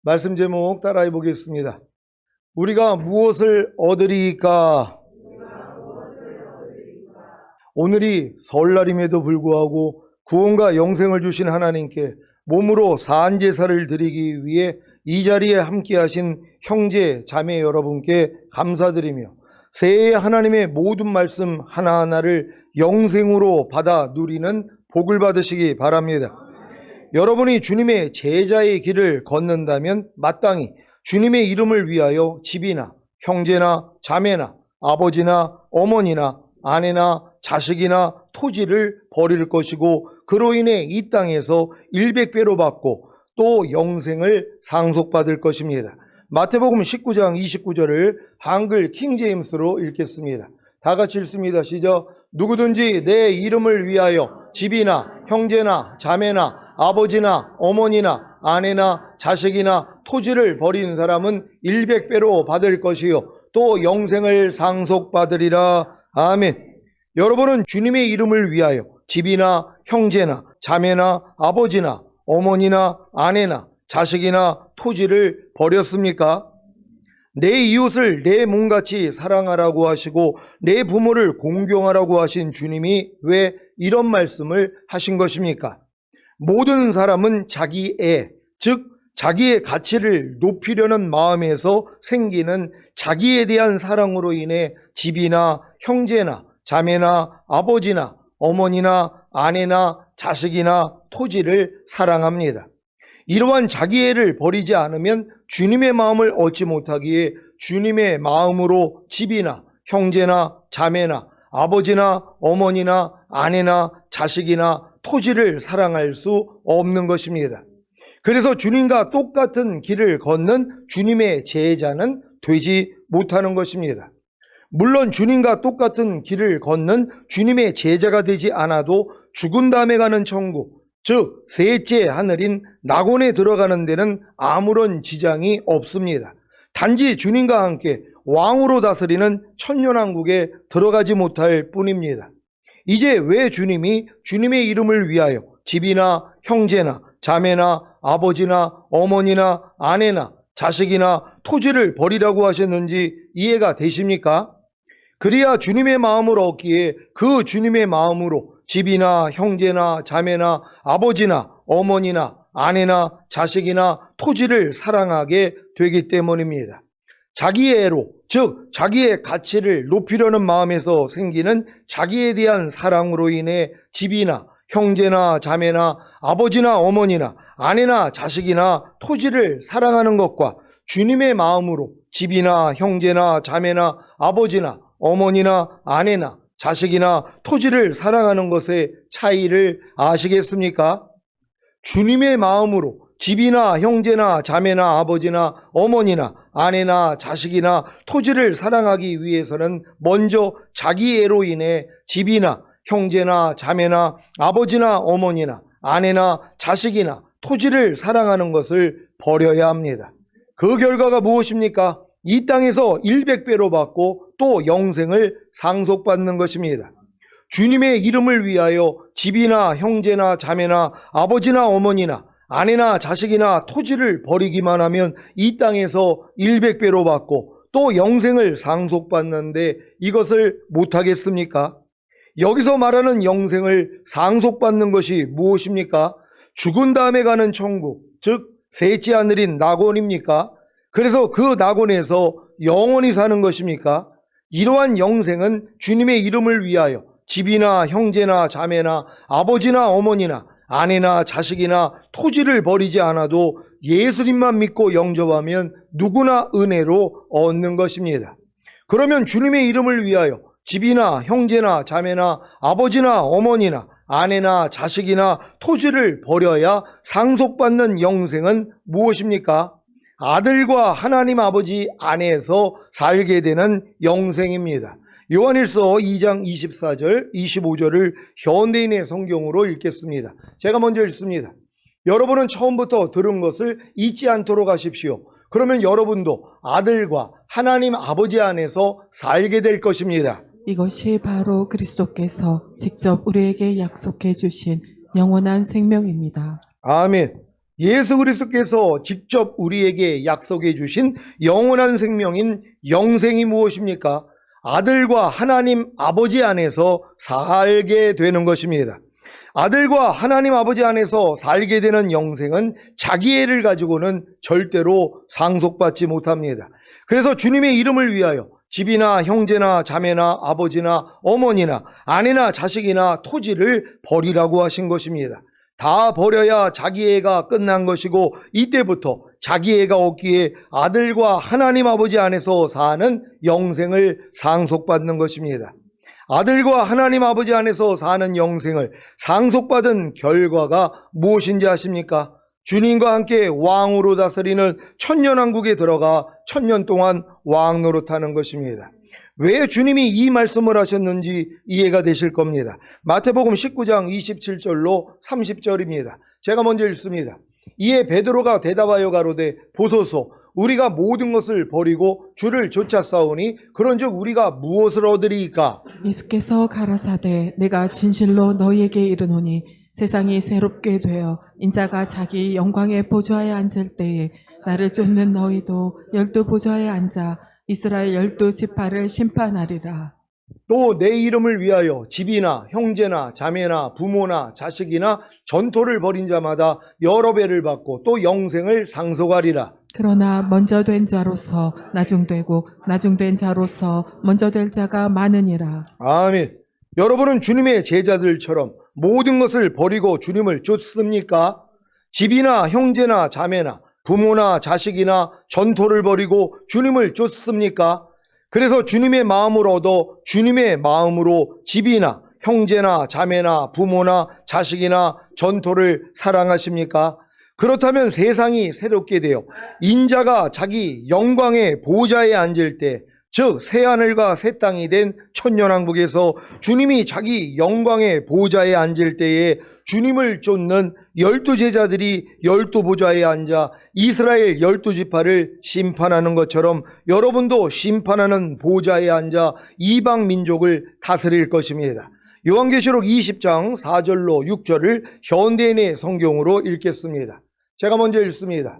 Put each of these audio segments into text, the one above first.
말씀 제목 따라해 보겠습니다. 우리가 무엇을 얻으리까? 오늘이 설날임에도 불구하고 구원과 영생을 주신 하나님께 몸으로 산제사를 드리기 위해 이 자리에 함께 하신 형제 자매 여러분께 감사드리며 새해 하나님의 모든 말씀 하나하나를 영생으로 받아 누리는 복을 받으시기 바랍니다. 여러분이 주님의 제자의 길을 걷는다면 마땅히 주님의 이름을 위하여 집이나 형제나 자매나 아버지나 어머니나 아내나 자식이나 토지를 버릴 것이고 그로 인해 이 땅에서 100배로 받고 또 영생을 상속받을 것입니다. 마태복음 19장 29절을 한글 킹제임스로 읽겠습니다. 다 같이 읽습니다. 시작. 누구든지 내 이름을 위하여 집이나 형제나 자매나 아버지나 어머니나 아내나 자식이나 토지를 버린 사람은 100배로 받을 것이요 또 영생을 상속받으리라. 아멘. 여러분은 주님의 이름을 위하여 집이나 형제나 자매나 아버지나 어머니나 아내나 자식이나 토지를 버렸습니까? 내 이웃을 내 몸같이 사랑하라고 하시고 내 부모를 공경하라고 하신 주님이 왜 이런 말씀을 하신 것입니까? 모든 사람은 자기의, 즉 자기의 가치를 높이려는 마음에서 생기는 자기에 대한 사랑으로 인해 집이나 형제나 자매나 아버지나 어머니나 아내나 자식이나 토지를 사랑합니다. 이러한 자기애를 버리지 않으면 주님의 마음을 얻지 못하기에 주님의 마음으로 집이나 형제나 자매나 아버지나 어머니나 아내나 자식이나 토지를 사랑할 수 없는 것입니다. 그래서 주님과 똑같은 길을 걷는 주님의 제자는 되지 못하는 것입니다. 물론 주님과 똑같은 길을 걷는 주님의 제자가 되지 않아도 죽은 다음에 가는 천국, 즉 셋째 하늘인 낙원에 들어가는 데는 아무런 지장이 없습니다. 단지 주님과 함께 왕으로 다스리는 천년왕국에 들어가지 못할 뿐입니다. 이제 왜 주님이 주님의 이름을 위하여 집이나 형제나 자매나 아버지나 어머니나 아내나 자식이나 토지를 버리라고 하셨는지 이해가 되십니까? 그래야 주님의 마음을 얻기에 그 주님의 마음으로 집이나 형제나 자매나 아버지나 어머니나 아내나 자식이나 토지를 사랑하게 되기 때문입니다. 자기의 애로, 즉 자기의 가치를 높이려는 마음에서 생기는 자기에 대한 사랑으로 인해 집이나 형제나 자매나 아버지나 어머니나 아내나 자식이나 토지를 사랑하는 것과 주님의 마음으로 집이나 형제나 자매나 아버지나 어머니나 아내나 자식이나 토지를 사랑하는 것의 차이를 아시겠습니까? 주님의 마음으로 집이나 형제나 자매나 아버지나 어머니나 아내나 자식이나 토지를 사랑하기 위해서는 먼저 자기애로 인해 집이나 형제나 자매나 아버지나 어머니나 아내나 자식이나 토지를 사랑하는 것을 버려야 합니다. 그 결과가 무엇입니까? 이 땅에서 100배로 받고 또 영생을 상속받는 것입니다. 주님의 이름을 위하여 집이나 형제나 자매나 아버지나 어머니나 아내나 자식이나 토지를 버리기만 하면 이 땅에서 100배로 받고 또 영생을 상속받는데 이것을 못하겠습니까? 여기서 말하는 영생을 상속받는 것이 무엇입니까? 죽은 다음에 가는 천국, 즉 셋째 하늘인 낙원입니까? 그래서 그 낙원에서 영원히 사는 것입니까? 이러한 영생은 주님의 이름을 위하여 집이나 형제나 자매나 아버지나 어머니나 아내나 자식이나 토지를 버리지 않아도 예수님만 믿고 영접하면 누구나 은혜로 얻는 것입니다. 그러면 주님의 이름을 위하여 집이나 형제나 자매나 아버지나 어머니나 아내나 자식이나 토지를 버려야 상속받는 영생은 무엇입니까? 아들과 하나님 아버지 안에서 살게 되는 영생입니다. 요한일서 2장 24절, 25절을 현대인의 성경으로 읽겠습니다. 제가 먼저 읽습니다. 여러분은 처음부터 들은 것을 잊지 않도록 하십시오. 그러면 여러분도 아들과 하나님 아버지 안에서 살게 될 것입니다. 이것이 바로 그리스도께서 직접 우리에게 약속해 주신 영원한 생명입니다. 아멘. 예수 그리스도께서 직접 우리에게 약속해 주신 영원한 생명인 영생이 무엇입니까? 아들과 하나님 아버지 안에서 살게 되는 것입니다. 아들과 하나님 아버지 안에서 살게 되는 영생은 자기애를 가지고는 절대로 상속받지 못합니다. 그래서 주님의 이름을 위하여 집이나 형제나 자매나 아버지나 어머니나 아내나 자식이나 토지를 버리라고 하신 것입니다. 다 버려야 자기애가 끝난 것이고, 이때부터 자기애가 없기에 아들과 하나님 아버지 안에서 사는 영생을 상속받는 것입니다. 아들과 하나님 아버지 안에서 사는 영생을 상속받은 결과가 무엇인지 아십니까? 주님과 함께 왕으로 다스리는 천년왕국에 들어가 천년 동안 왕 노릇하는 것입니다. 왜 주님이 이 말씀을 하셨는지 이해가 되실 겁니다. 마태복음 19장 27절로 30절입니다. 제가 먼저 읽습니다. 이에 베드로가 대답하여 가로되 보소서, 우리가 모든 것을 버리고 주를 쫓아싸우니 그런즉 우리가 무엇을 얻으리이까? 예수께서 가라사대 내가 진실로 너희에게 이르노니 세상이 새롭게 되어 인자가 자기 영광의 보좌에 앉을 때에 나를 쫓는 너희도 12 보좌에 앉아 이스라엘 12 지파를 심판하리라. 또 내 이름을 위하여 집이나 형제나 자매나 부모나 자식이나 전토를 벌인 자마다 여러 배를 받고 또 영생을 상속하리라. 그러나 먼저 된 자로서 나중되고 나중된 자로서 먼저 될 자가 많으니라. 아멘. 여러분은 주님의 제자들처럼 모든 것을 버리고 주님을 쫓습니까? 집이나 형제나 자매나 부모나 자식이나 전토를 버리고 주님을 쫓습니까? 그래서 주님의 마음을 얻어 주님의 마음으로 집이나 형제나 자매나 부모나 자식이나 전토를 사랑하십니까? 그렇다면 세상이 새롭게 되어 인자가 자기 영광의 보좌에 앉을 때, 즉 새하늘과 새 땅이 된 천년왕국에서 주님이 자기 영광의 보좌에 앉을 때에 주님을 쫓는 12 제자들이 12 보좌에 앉아 이스라엘 12 지파를 심판하는 것처럼 여러분도 심판하는 보좌에 앉아 이방 민족을 다스릴 것입니다. 요한계시록 20장 4절로 6절을 현대인의 성경으로 읽겠습니다. 제가 먼저 읽습니다.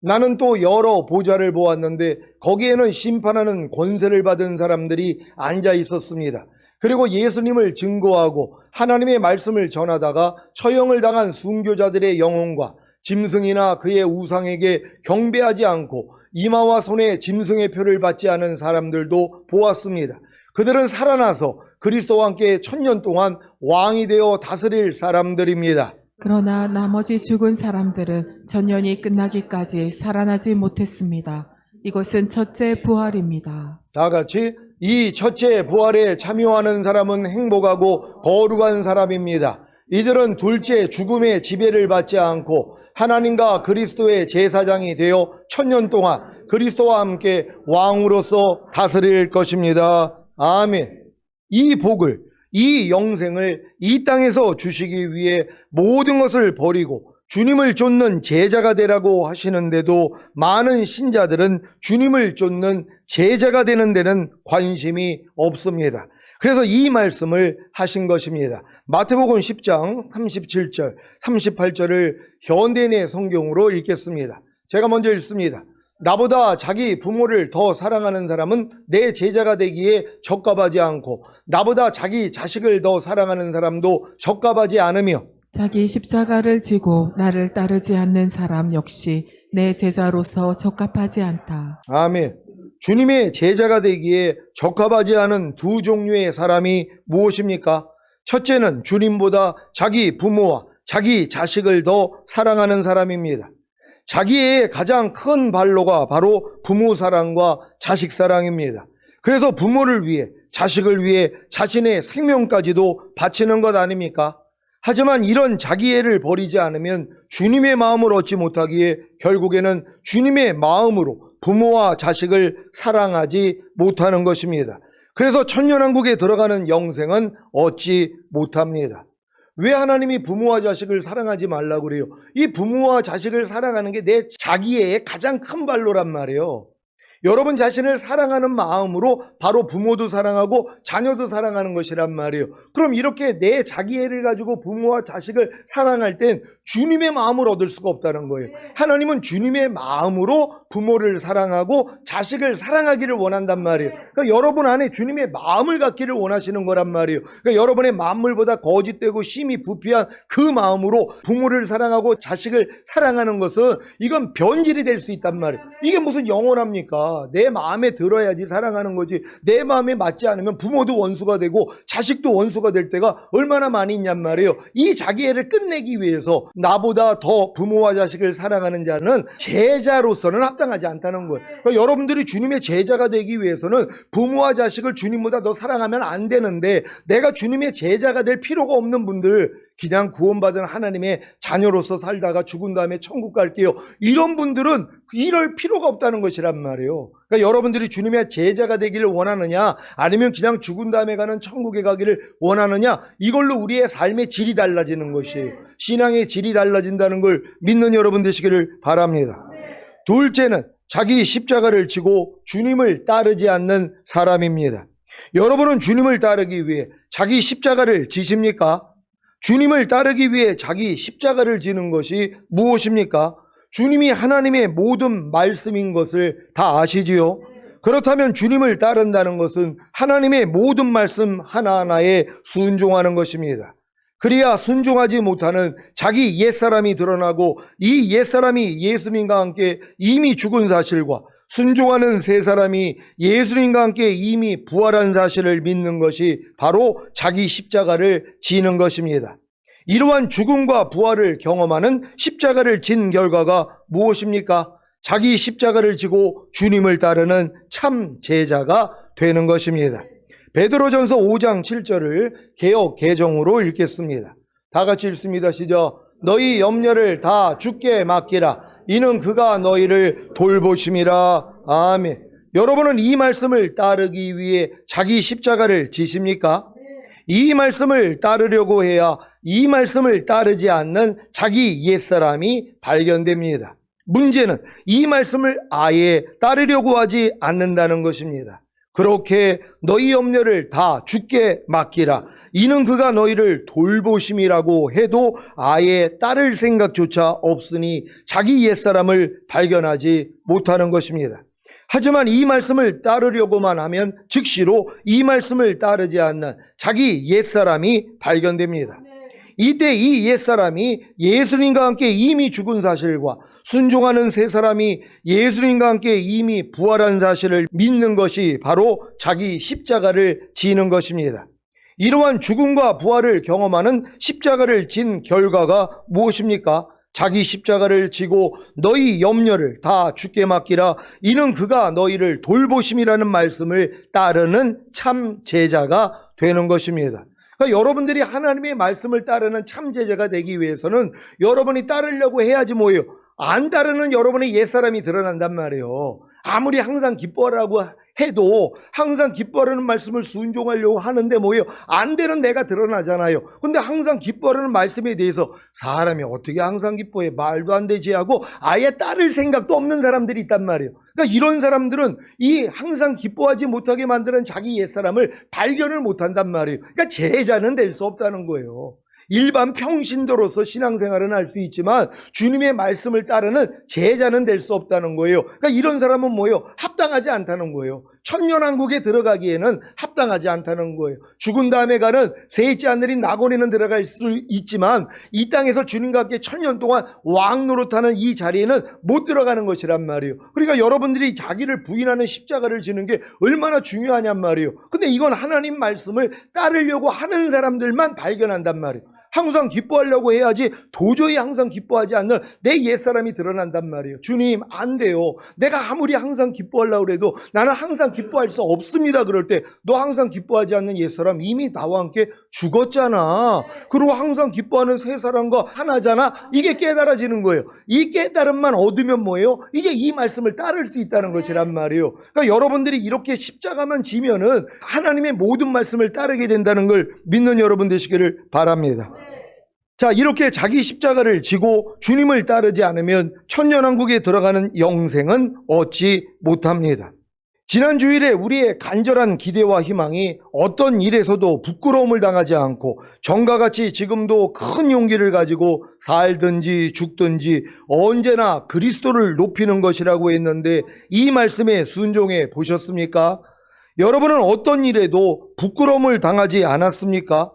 나는 또 여러 보좌를 보았는데 거기에는 심판하는 권세를 받은 사람들이 앉아 있었습니다. 그리고 예수님을 증거하고 하나님의 말씀을 전하다가 처형을 당한 순교자들의 영혼과 짐승이나 그의 우상에게 경배하지 않고 이마와 손에 짐승의 표를 받지 않은 사람들도 보았습니다. 그들은 살아나서 그리스도와 함께 천년 동안 왕이 되어 다스릴 사람들입니다. 그러나 나머지 죽은 사람들은 천년이 끝나기까지 살아나지 못했습니다. 이것은 첫째 부활입니다. 다 같이 이 첫째 부활에 참여하는 사람은 행복하고 거룩한 사람입니다. 이들은 둘째 죽음의 지배를 받지 않고 하나님과 그리스도의 제사장이 되어 천년 동안 그리스도와 함께 왕으로서 다스릴 것입니다. 아멘. 이 복을, 이 영생을 이 땅에서 주시기 위해 모든 것을 버리고 주님을 쫓는 제자가 되라고 하시는데도 많은 신자들은 주님을 쫓는 제자가 되는 데는 관심이 없습니다. 그래서 이 말씀을 하신 것입니다. 마태복음 10장 37절, 38절을 현대인의 성경으로 읽겠습니다. 제가 먼저 읽습니다. 나보다 자기 부모를 더 사랑하는 사람은 내 제자가 되기에 적합하지 않고 나보다 자기 자식을 더 사랑하는 사람도 적합하지 않으며 자기 십자가를 지고 나를 따르지 않는 사람 역시 내 제자로서 적합하지 않다. 아멘. 주님의 제자가 되기에 적합하지 않은 두 종류의 사람이 무엇입니까? 첫째는 주님보다 자기 부모와 자기 자식을 더 사랑하는 사람입니다. 자기의 가장 큰 발로가 바로 부모 사랑과 자식 사랑입니다. 그래서 부모를 위해, 자식을 위해 자신의 생명까지도 바치는 것 아닙니까? 하지만 이런 자기애를 버리지 않으면 주님의 마음을 얻지 못하기에 결국에는 주님의 마음으로 부모와 자식을 사랑하지 못하는 것입니다. 그래서 천년왕국에 들어가는 영생은 얻지 못합니다. 왜 하나님이 부모와 자식을 사랑하지 말라고 그래요? 이 부모와 자식을 사랑하는 게 내 자기애의 가장 큰 발로란 말이에요. 여러분 자신을 사랑하는 마음으로 바로 부모도 사랑하고 자녀도 사랑하는 것이란 말이에요. 그럼 이렇게 내 자기애를 가지고 부모와 자식을 사랑할 땐 주님의 마음을 얻을 수가 없다는 거예요. 하나님은 주님의 마음으로 부모를 사랑하고 자식을 사랑하기를 원한단 말이에요. 그러니까 여러분 안에 주님의 마음을 갖기를 원하시는 거란 말이에요. 그러니까 여러분의 만물보다 거짓되고 심히 부패한 그 마음으로 부모를 사랑하고 자식을 사랑하는 것은 이건 변질이 될 수 있단 말이에요. 이게 무슨 영원합니까? 내 마음에 들어야지 사랑하는 거지. 내 마음에 맞지 않으면 부모도 원수가 되고 자식도 원수가 될 때가 얼마나 많이 있냔 말이에요. 이 자기애를 끝내기 위해서 나보다 더 부모와 자식을 사랑하는 자는 제자로서는 합당하지 않다는 거예요. 그러니까 여러분들이 주님의 제자가 되기 위해서는 부모와 자식을 주님보다 더 사랑하면 안 되는데, 내가 주님의 제자가 될 필요가 없는 분들, 그냥 구원받은 하나님의 자녀로서 살다가 죽은 다음에 천국 갈게요, 이런 분들은 이럴 필요가 없다는 것이란 말이에요. 그러니까 여러분들이 주님의 제자가 되기를 원하느냐, 아니면 그냥 죽은 다음에 가는 천국에 가기를 원하느냐, 이걸로 우리의 삶의 질이 달라지는 것이에요. 신앙의 질이 달라진다는 걸 믿는 여러분 되시기를 바랍니다. 둘째는 자기 십자가를 지고 주님을 따르지 않는 사람입니다. 여러분은 주님을 따르기 위해 자기 십자가를 지십니까? 주님을 따르기 위해 자기 십자가를 지는 것이 무엇입니까? 주님이 하나님의 모든 말씀인 것을 다 아시지요? 그렇다면 주님을 따른다는 것은 하나님의 모든 말씀 하나하나에 순종하는 것입니다. 그래야 순종하지 못하는 자기 옛사람이 드러나고, 이 옛사람이 예수님과 함께 이미 죽은 사실과 순종하는 새 사람이 예수님과 함께 이미 부활한 사실을 믿는 것이 바로 자기 십자가를 지는 것입니다. 이러한 죽음과 부활을 경험하는 십자가를 진 결과가 무엇입니까? 자기 십자가를 지고 주님을 따르는 참 제자가 되는 것입니다. 베드로전서 5장 7절을 개역 개정으로 읽겠습니다. 다 같이 읽습니다. 시작. 너희 염려를 다 주께 맡기라. 이는 그가 너희를 돌보심이라. 아멘. 여러분은 이 말씀을 따르기 위해 자기 십자가를 지십니까? 이 말씀을 따르려고 해야 이 말씀을 따르지 않는 자기 옛사람이 발견됩니다. 문제는 이 말씀을 아예 따르려고 하지 않는다는 것입니다. 그렇게 너희 염려를 다 주께 맡기라. 이는 그가 너희를 돌보심이라고 해도 아예 따를 생각조차 없으니 자기 옛사람을 발견하지 못하는 것입니다. 하지만 이 말씀을 따르려고만 하면 즉시로 이 말씀을 따르지 않는 자기 옛사람이 발견됩니다. 이때 이 옛사람이 예수님과 함께 이미 죽은 사실과 순종하는 새 사람이 예수님과 함께 이미 부활한 사실을 믿는 것이 바로 자기 십자가를 지는 것입니다. 이러한 죽음과 부활을 경험하는 십자가를 진 결과가 무엇입니까? 자기 십자가를 지고 너희 염려를 다 주께 맡기라. 이는 그가 너희를 돌보심이라는 말씀을 따르는 참 제자가 되는 것입니다. 그러니까 여러분들이 하나님의 말씀을 따르는 참 제자가 되기 위해서는 여러분이 따르려고 해야지 뭐예요? 안 따르는 여러분의 옛사람이 드러난단 말이에요. 아무리 항상 기뻐하라고 해도 항상 기뻐하라는 말씀을 순종하려고 하는데 뭐예요? 안 되는 내가 드러나잖아요. 근데 항상 기뻐하라는 말씀에 대해서 사람이 어떻게 항상 기뻐해? 말도 안 되지 하고 아예 따를 생각도 없는 사람들이 있단 말이에요. 그러니까 이런 사람들은 이 항상 기뻐하지 못하게 만드는 자기 옛사람을 발견을 못한단 말이에요. 그러니까 제자는 될 수 없다는 거예요. 일반 평신도로서 신앙생활은 할 수 있지만 주님의 말씀을 따르는 제자는 될 수 없다는 거예요. 그러니까 이런 사람은 뭐예요? 합당하지 않다는 거예요. 천년왕국에 들어가기에는 합당하지 않다는 거예요. 죽은 다음에 가는 셋째 하늘인 낙원에는 들어갈 수 있지만 이 땅에서 주님과 함께 천년 동안 왕 노릇하는 이 자리에는 못 들어가는 것이란 말이에요. 그러니까 여러분들이 자기를 부인하는 십자가를 지는 게 얼마나 중요하냔 말이에요. 근데 이건 하나님 말씀을 따르려고 하는 사람들만 발견한단 말이에요. 항상 기뻐하려고 해야지 도저히 항상 기뻐하지 않는 내 옛사람이 드러난단 말이에요. 주님, 안 돼요. 내가 아무리 항상 기뻐하려고 해도 나는 항상 기뻐할 수 없습니다. 그럴 때 너 항상 기뻐하지 않는 옛사람 이미 나와 함께 죽었잖아. 그리고 항상 기뻐하는 새 사람과 하나잖아. 이게 깨달아지는 거예요. 이 깨달음만 얻으면 뭐예요? 이제 이 말씀을 따를 수 있다는 것이란 말이에요. 그러니까 여러분들이 이렇게 십자가만 지면은 하나님의 모든 말씀을 따르게 된다는 걸 믿는 여러분 되시기를 바랍니다. 자, 이렇게 자기 십자가를 지고 주님을 따르지 않으면 천년왕국에 들어가는 영생은 얻지 못합니다. 지난 주일에 우리의 간절한 기대와 희망이 어떤 일에서도 부끄러움을 당하지 않고 전과 같이 지금도 큰 용기를 가지고 살든지 죽든지 언제나 그리스도를 높이는 것이라고 했는데, 이 말씀에 순종해 보셨습니까? 여러분은 어떤 일에도 부끄러움을 당하지 않았습니까?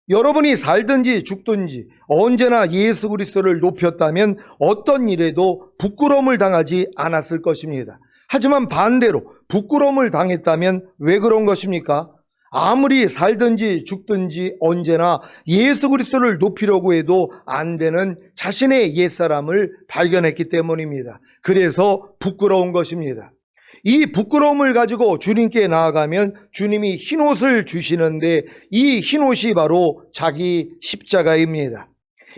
여러분이 살든지 죽든지 언제나 예수 그리스도를 높였다면 어떤 일에도 부끄러움을 당하지 않았을 것입니다. 하지만 반대로 부끄러움을 당했다면 왜 그런 것입니까? 아무리 살든지 죽든지 언제나 예수 그리스도를 높이려고 해도 안 되는 자신의 옛사람을 발견했기 때문입니다. 그래서 부끄러운 것입니다. 이 부끄러움을 가지고 주님께 나아가면 주님이 흰옷을 주시는데, 이 흰옷이 바로 자기 십자가입니다.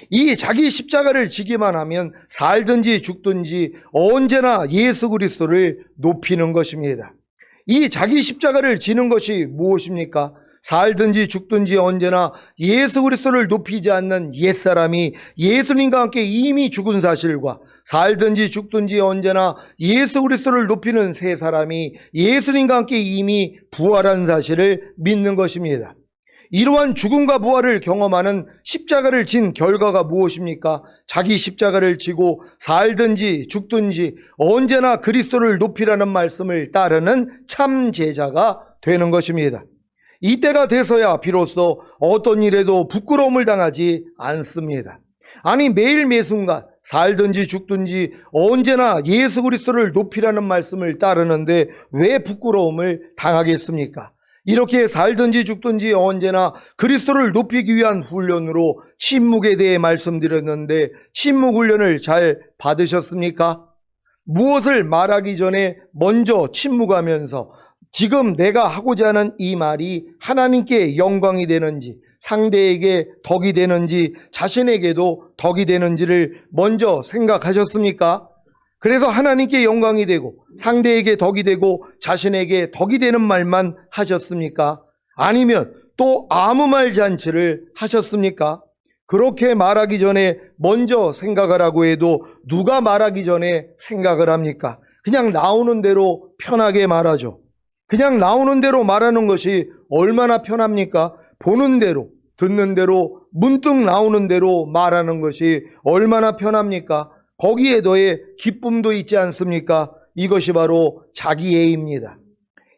이 자기 십자가를 지기만 하면 살든지 죽든지 언제나 예수 그리스도를 높이는 것입니다. 이 자기 십자가를 지는 것이 무엇입니까? 살든지 죽든지 언제나 예수 그리스도를 높이지 않는 옛사람이 예수님과 함께 이미 죽은 사실과, 살든지 죽든지 언제나 예수 그리스도를 높이는 새 사람이 예수님과 함께 이미 부활한 사실을 믿는 것입니다. 이러한 죽음과 부활을 경험하는 십자가를 진 결과가 무엇입니까? 자기 십자가를 지고 살든지 죽든지 언제나 그리스도를 높이라는 말씀을 따르는 참 제자가 되는 것입니다. 이때가 돼서야 비로소 어떤 일에도 부끄러움을 당하지 않습니다. 아니, 매일 매순간 살든지 죽든지 언제나 예수 그리스도를 높이라는 말씀을 따르는데 왜 부끄러움을 당하겠습니까? 이렇게 살든지 죽든지 언제나 그리스도를 높이기 위한 훈련으로 침묵에 대해 말씀드렸는데, 침묵 훈련을 잘 받으셨습니까? 무엇을 말하기 전에 먼저 침묵하면서 지금 내가 하고자 하는 이 말이 하나님께 영광이 되는지, 상대에게 덕이 되는지, 자신에게도 덕이 되는지를 먼저 생각하셨습니까? 그래서 하나님께 영광이 되고 상대에게 덕이 되고 자신에게 덕이 되는 말만 하셨습니까? 아니면 또 아무 말 잔치를 하셨습니까? 그렇게 말하기 전에 먼저 생각하라고 해도 누가 말하기 전에 생각을 합니까? 그냥 나오는 대로 편하게 말하죠. 그냥 나오는 대로 말하는 것이 얼마나 편합니까? 보는 대로, 듣는 대로, 문득 나오는 대로 말하는 것이 얼마나 편합니까? 거기에 더해 기쁨도 있지 않습니까? 이것이 바로 자기애입니다.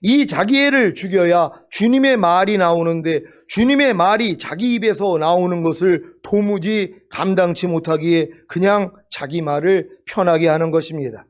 이 자기애를 죽여야 주님의 말이 나오는데, 주님의 말이 자기 입에서 나오는 것을 도무지 감당치 못하기에 그냥 자기 말을 편하게 하는 것입니다.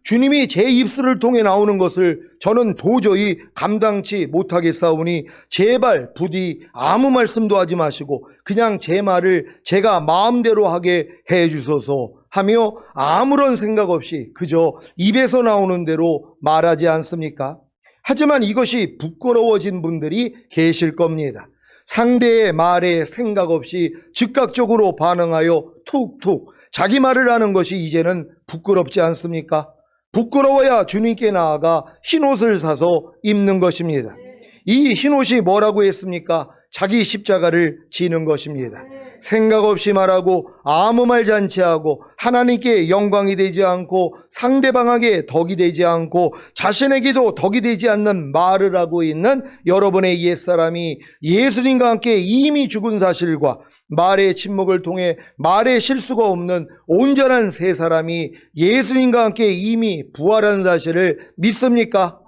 주님이 제 입술을 통해 나오는 것을 저는 도저히 감당치 못하겠사오니 제발 부디 아무 말씀도 하지 마시고 그냥 제 말을 제가 마음대로 하게 해 주소서 하며 아무런 생각 없이 그저 입에서 나오는 대로 말하지 않습니까? 하지만 이것이 부끄러워진 분들이 계실 겁니다. 상대의 말에 생각 없이 즉각적으로 반응하여 툭툭 자기 말을 하는 것이 이제는 부끄럽지 않습니까? 부끄러워야 주님께 나아가 흰옷을 사서 입는 것입니다. 이 흰옷이 뭐라고 했습니까? 자기 십자가를 지는 것입니다. 생각 없이 말하고 아무 말 잔치하고 하나님께 영광이 되지 않고 상대방에게 덕이 되지 않고 자신에게도 덕이 되지 않는 말을 하고 있는 여러분의 옛사람이 예수님과 함께 이미 죽은 사실과 말의 침묵을 통해 말의 실수가 없는 온전한 새 사람이 예수님과 함께 이미 부활한 사실을 믿습니까?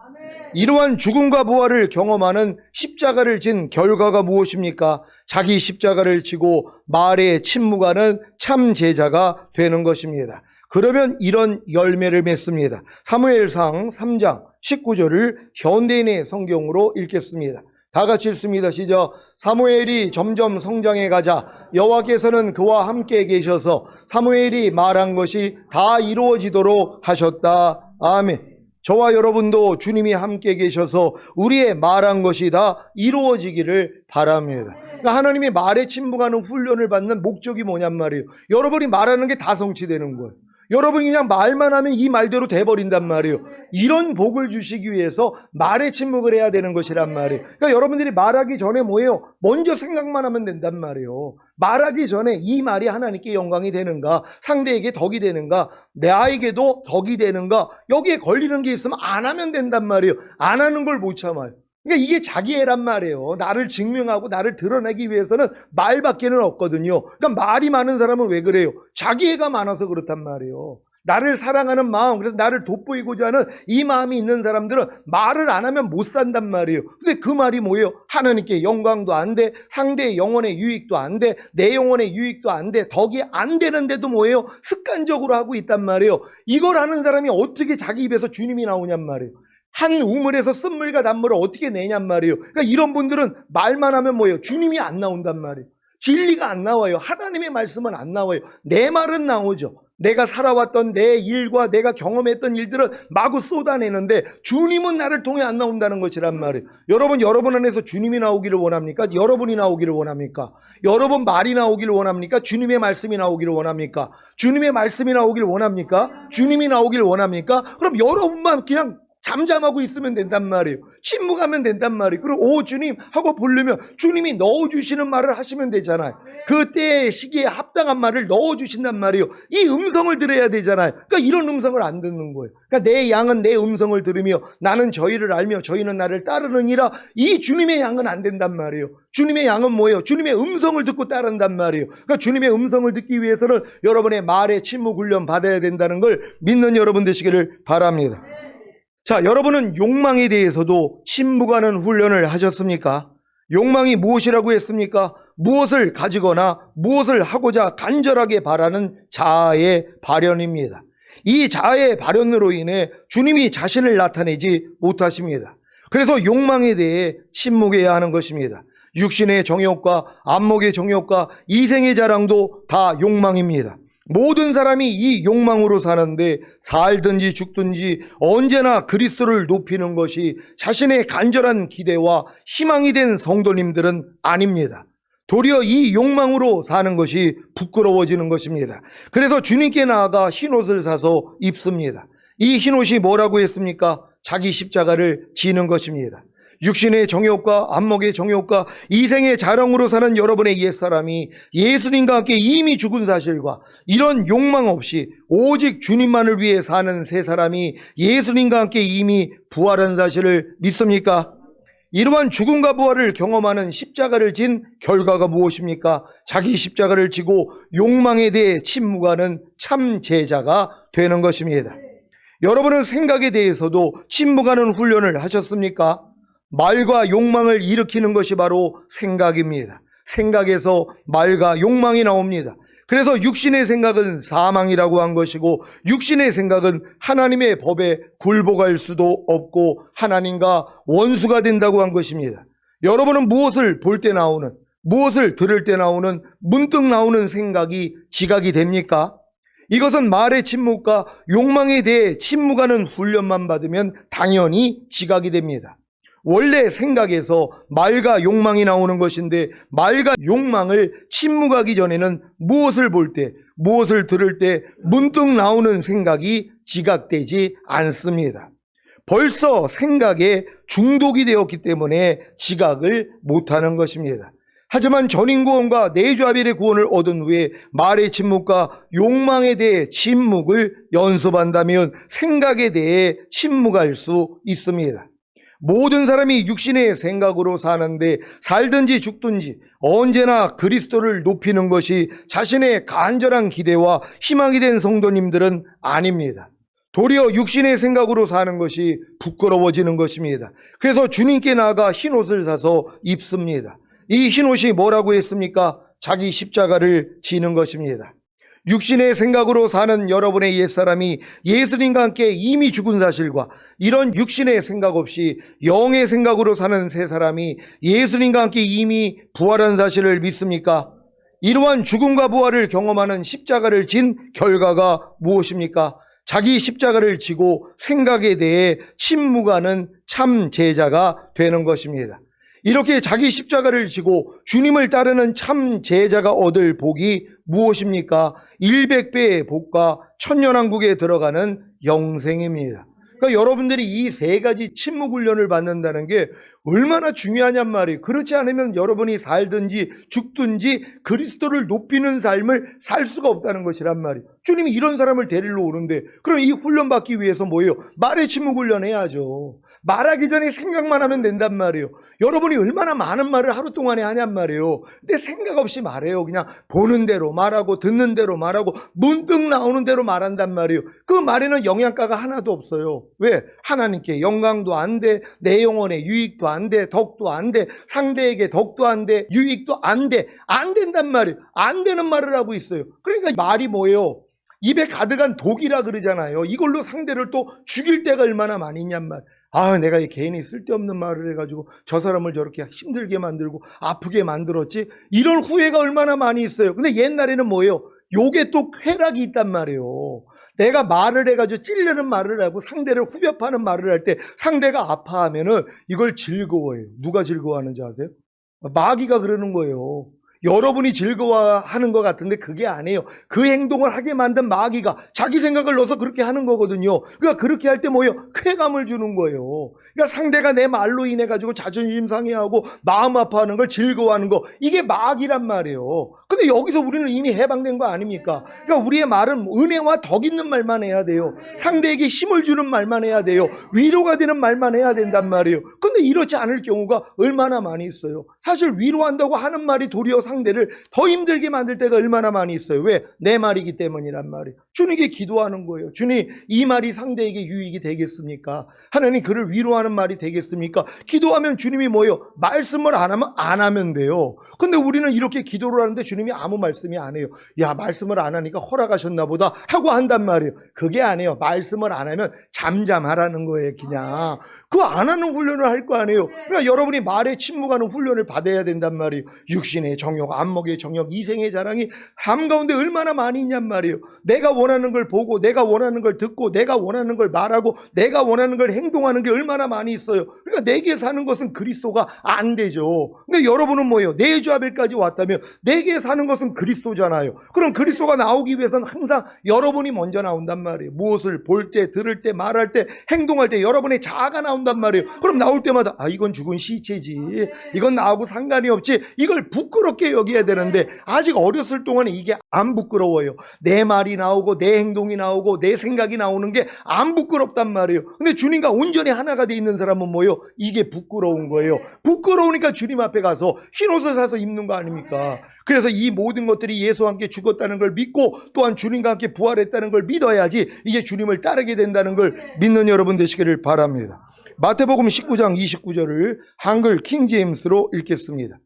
이러한 죽음과 부활을 경험하는 십자가를 진 결과가 무엇입니까? 자기 십자가를 지고 말에 침묵하는 참 제자가 되는 것입니다. 그러면 이런 열매를 맺습니다. 사무엘상 3장 19절을 현대인의 성경으로 읽겠습니다. 다 같이 읽습니다. 시작. 사무엘이 점점 성장해 가자 여호와께서는 그와 함께 계셔서 사무엘이 말한 것이 다 이루어지도록 하셨다. 아멘. 저와 여러분도 주님이 함께 계셔서 우리의 말한 것이 다 이루어지기를 바랍니다. 그러니까 하나님이 말에 침묵하는 훈련을 받는 목적이 뭐냔 말이에요. 여러분이 말하는 게 다 성취되는 거예요. 여러분이 그냥 말만 하면 이 말대로 돼버린단 말이에요. 이런 복을 주시기 위해서 말에 침묵을 해야 되는 것이란 말이에요. 그러니까 여러분들이 말하기 전에 뭐예요? 먼저 생각만 하면 된단 말이에요. 말하기 전에 이 말이 하나님께 영광이 되는가, 상대에게 덕이 되는가, 나에게도 덕이 되는가, 여기에 걸리는 게 있으면 안 하면 된단 말이에요. 안 하는 걸 못 참아요. 그러니까 이게 자기애란 말이에요. 나를 증명하고 나를 드러내기 위해서는 말밖에는 없거든요. 그러니까 말이 많은 사람은 왜 그래요? 자기애가 많아서 그렇단 말이에요. 나를 사랑하는 마음, 그래서 나를 돋보이고자 하는 이 마음이 있는 사람들은 말을 안 하면 못 산단 말이에요. 근데 그 말이 뭐예요? 하나님께 영광도 안 돼, 상대의 영혼의 유익도 안 돼, 내 영혼의 유익도 안 돼, 덕이 안 되는데도 뭐예요? 습관적으로 하고 있단 말이에요. 이걸 하는 사람이 어떻게 자기 입에서 주님이 나오냔 말이에요. 한 우물에서 쓴물과 단물을 어떻게 내냔 말이에요. 그러니까 이런 분들은 말만 하면 뭐예요? 주님이 안 나온단 말이에요. 진리가 안 나와요. 하나님의 말씀은 안 나와요. 내 말은 나오죠. 내가 살아왔던 내 일과 내가 경험했던 일들은 마구 쏟아내는데 주님은 나를 통해 안 나온다는 것이란 말이에요. 여러분 안에서 주님이 나오기를 원합니까? 여러분이 나오기를 원합니까? 여러분 말이 나오기를 원합니까? 주님의 말씀이 나오기를 원합니까? 주님의 말씀이 나오기를 원합니까? 주님이 나오기를 원합니까? 그럼 여러분만 그냥 잠잠하고 있으면 된단 말이에요. 침묵하면 된단 말이에요. 그리고 오 주님 하고 부르면 주님이 넣어주시는 말을 하시면 되잖아요. 그때의 시기에 합당한 말을 넣어주신단 말이에요. 이 음성을 들어야 되잖아요. 그러니까 이런 음성을 안 듣는 거예요. 그러니까 내 양은 내 음성을 들으며 나는 저희를 알며 저희는 나를 따르느니라. 이 주님의 양은 안 된단 말이에요. 주님의 양은 뭐예요? 주님의 음성을 듣고 따른단 말이에요. 그러니까 주님의 음성을 듣기 위해서는 여러분의 말에 침묵 훈련 받아야 된다는 걸 믿는 여러분 되시기를 바랍니다. 자, 여러분은 욕망에 대해서도 침묵하는 훈련을 하셨습니까? 욕망이 무엇이라고 했습니까? 무엇을 가지거나 무엇을 하고자 간절하게 바라는 자아의 발현입니다. 이 자아의 발현으로 인해 주님이 자신을 나타내지 못하십니다. 그래서 욕망에 대해 침묵해야 하는 것입니다. 육신의 정욕과 안목의 정욕과 이생의 자랑도 다 욕망입니다. 모든 사람이 이 욕망으로 사는데 살든지 죽든지 언제나 그리스도를 높이는 것이 자신의 간절한 기대와 희망이 된 성도님들은 아닙니다. 도리어 이 욕망으로 사는 것이 부끄러워지는 것입니다. 그래서 주님께 나아가 흰옷을 사서 입습니다. 이 흰옷이 뭐라고 했습니까? 자기 십자가를 지는 것입니다. 육신의 정욕과 안목의 정욕과 이생의 자랑으로 사는 여러분의 옛사람이 예수님과 함께 이미 죽은 사실과 이런 욕망 없이 오직 주님만을 위해 사는 새 사람이 예수님과 함께 이미 부활한 사실을 믿습니까? 이러한 죽음과 부활을 경험하는 십자가를 진 결과가 무엇입니까? 자기 십자가를 지고 욕망에 대해 침묵하는 참 제자가 되는 것입니다. 여러분은 생각에 대해서도 침묵하는 훈련을 하셨습니까? 말과 욕망을 일으키는 것이 바로 생각입니다. 생각에서 말과 욕망이 나옵니다. 그래서 육신의 생각은 사망이라고 한 것이고 육신의 생각은 하나님의 법에 굴복할 수도 없고 하나님과 원수가 된다고 한 것입니다. 여러분은 무엇을 볼 때 나오는, 무엇을 들을 때 나오는, 문득 나오는 생각이 지각이 됩니까? 이것은 말의 침묵과 욕망에 대해 침묵하는 훈련만 받으면 당연히 지각이 됩니다. 원래 생각에서 말과 욕망이 나오는 것인데 말과 욕망을 침묵하기 전에는 무엇을 볼 때, 무엇을 들을 때 문득 나오는 생각이 지각되지 않습니다. 벌써 생각에 중독이 되었기 때문에 지각을 못하는 것입니다. 하지만 전인구원과 내주아벨의 구원을 얻은 후에 말의 침묵과 욕망에 대해 침묵을 연습한다면 생각에 대해 침묵할 수 있습니다. 모든 사람이 육신의 생각으로 사는데 살든지 죽든지 언제나 그리스도를 높이는 것이 자신의 간절한 기대와 희망이 된 성도님들은 아닙니다. 도리어 육신의 생각으로 사는 것이 부끄러워지는 것입니다. 그래서 주님께 나아가 흰옷을 사서 입습니다. 이 흰옷이 뭐라고 했습니까? 자기 십자가를 지는 것입니다. 육신의 생각으로 사는 여러분의 옛사람이 예수님과 함께 이미 죽은 사실과 이런 육신의 생각 없이 영의 생각으로 사는 새 사람이 예수님과 함께 이미 부활한 사실을 믿습니까? 이러한 죽음과 부활을 경험하는 십자가를 진 결과가 무엇입니까? 자기 십자가를 지고 생각에 대해 침묵하는 참 제자가 되는 것입니다. 이렇게 자기 십자가를 지고 주님을 따르는 참 제자가 얻을 복이 무엇입니까? 100배의 복과 천년왕국에 들어가는 영생입니다. 그러니까 여러분들이 이 세 가지 침묵 훈련을 받는다는 게 얼마나 중요하냔 말이에요. 그렇지 않으면 여러분이 살든지 죽든지 그리스도를 높이는 삶을 살 수가 없다는 것이란 말이에요. 주님이 이런 사람을 데리러 오는데 그럼 이 훈련 받기 위해서 뭐예요? 말의 침묵 훈련 해야죠. 말하기 전에 생각만 하면 된단 말이에요. 여러분이 얼마나 많은 말을 하루 동안에 하냔 말이에요. 근데 생각 없이 말해요. 그냥 보는 대로 말하고 듣는 대로 말하고 문득 나오는 대로 말한단 말이에요. 그 말에는 영양가가 하나도 없어요. 왜? 하나님께 영광도 안 돼, 내 영혼에 유익도 안 돼, 덕도 안 돼, 상대에게 덕도 안 돼, 유익도 안 돼. 안 된단 말이에요. 안 되는 말을 하고 있어요. 그러니까 말이 뭐예요? 입에 가득한 독이라 그러잖아요. 이걸로 상대를 또 죽일 때가 얼마나 많이 있냔 말이에요. 아, 내가 괜히 쓸데없는 말을 해가지고 저 사람을 저렇게 힘들게 만들고 아프게 만들었지. 이런 후회가 얼마나 많이 있어요. 근데 옛날에는 뭐예요? 요게 또 쾌락이 있단 말이에요. 내가 말을 해가지고 찔르는 말을 하고 상대를 후벼파는 말을 할 때 상대가 아파하면은 이걸 즐거워해요. 누가 즐거워하는지 아세요? 마귀가 그러는 거예요. 여러분이 즐거워하는 것 같은데 그게 아니에요. 그 행동을 하게 만든 마귀가 자기 생각을 넣어서 그렇게 하는 거거든요. 그러니까 그렇게 할 때 뭐예요? 쾌감을 주는 거예요. 그러니까 상대가 내 말로 인해 가지고 자존심 상해하고 마음 아파하는 걸 즐거워하는 거, 이게 마귀란 말이에요. 근데 여기서 우리는 이미 해방된 거 아닙니까? 그러니까 우리의 말은 은혜와 덕 있는 말만 해야 돼요. 상대에게 힘을 주는 말만 해야 돼요. 위로가 되는 말만 해야 된단 말이에요. 근데 이렇지 않을 경우가 얼마나 많이 있어요. 사실 위로한다고 하는 말이 도리어 상대를 더 힘들게 만들 때가 얼마나 많이 있어요. 왜? 내 말이기 때문이란 말이에요. 주님께 기도하는 거예요. 주님, 이 말이 상대에게 유익이 되겠습니까? 하나님, 그를 위로하는 말이 되겠습니까? 기도하면 주님이 뭐예요? 말씀을 안 하면 돼요. 근데 우리는 이렇게 기도를 하는데 주님이 아무 말씀이 안 해요. 야, 말씀을 안 하니까 허락하셨나 보다 하고 한단 말이에요. 그게 아니에요. 말씀을 안 하면 잠잠하라는 거예요. 그냥 그거 안 하는 훈련을 할 거 아니에요. 그러니까 여러분이 말에 침묵하는 훈련을 받아야 된단 말이에요. 육신의 정욕, 안목의 정욕, 이생의 자랑이 삶 가운데 얼마나 많이 있냔 말이에요. 내가 원하는 걸 보고, 내가 원하는 걸 듣고, 내가 원하는 걸 말하고, 내가 원하는 걸 행동하는 게 얼마나 많이 있어요. 그러니까 내게 사는 것은 그리스도가 안 되죠. 근데 여러분은 뭐예요? 내 주 앞에까지 왔다면 내게 사는 것은 그리스도잖아요. 그럼 그리스도가 나오기 위해서는 항상 여러분이 먼저 나온단 말이에요. 무엇을 볼 때, 들을 때, 말할 때, 행동할 때 여러분의 자아가 나온단 말이에요. 그럼 나올 때마다 이건 죽은 시체지, 이건 나하고 상관이 없지, 이걸 부끄럽게 여겨야 되는데 아직 어렸을 동안에 이게 안 부끄러워요. 내 말이 나오고 내 행동이 나오고 내 생각이 나오는 게 안 부끄럽단 말이에요. 근데 주님과 온전히 하나가 돼 있는 사람은 뭐예요? 이게 부끄러운 거예요. 부끄러우니까 주님 앞에 가서 흰옷을 사서 입는 거 아닙니까? 그래서 이 모든 것들이 예수와 함께 죽었다는 걸 믿고 또한 주님과 함께 부활했다는 걸 믿어야지 이제 주님을 따르게 된다는 걸 믿는 여러분 되시기를 바랍니다. 마태복음 19장 29절을 한글 킹제임스로 읽겠습니다.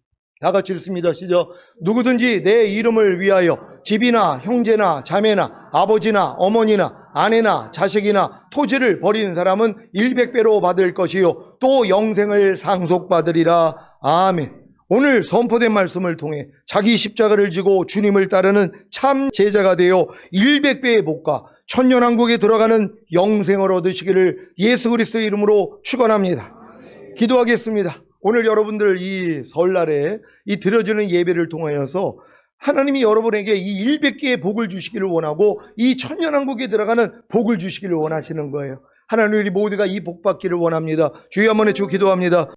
다 같이 읽습니다. 시작. 누구든지 내 이름을 위하여 집이나 형제나 자매나 아버지나 어머니나 아내나 자식이나 토지를 버린 사람은 100배로 받을 것이요 또 영생을 상속받으리라. 아멘. 오늘 선포된 말씀을 통해 자기 십자가를 지고 주님을 따르는 참 제자가 되어 100배의 복과 천년왕국에 들어가는 영생을 얻으시기를 예수 그리스도의 이름으로 축원합니다. 기도하겠습니다. 오늘 여러분들 이 설날에 이 드려지는 예배를 통하여서 하나님이 여러분에게 이 100개의 복을 주시기를 원하고 이 천년왕국에 들어가는 복을 주시기를 원하시는 거예요. 하나님, 우리 모두가 이 복 받기를 원합니다. 주여 한번 해주고 기도합니다.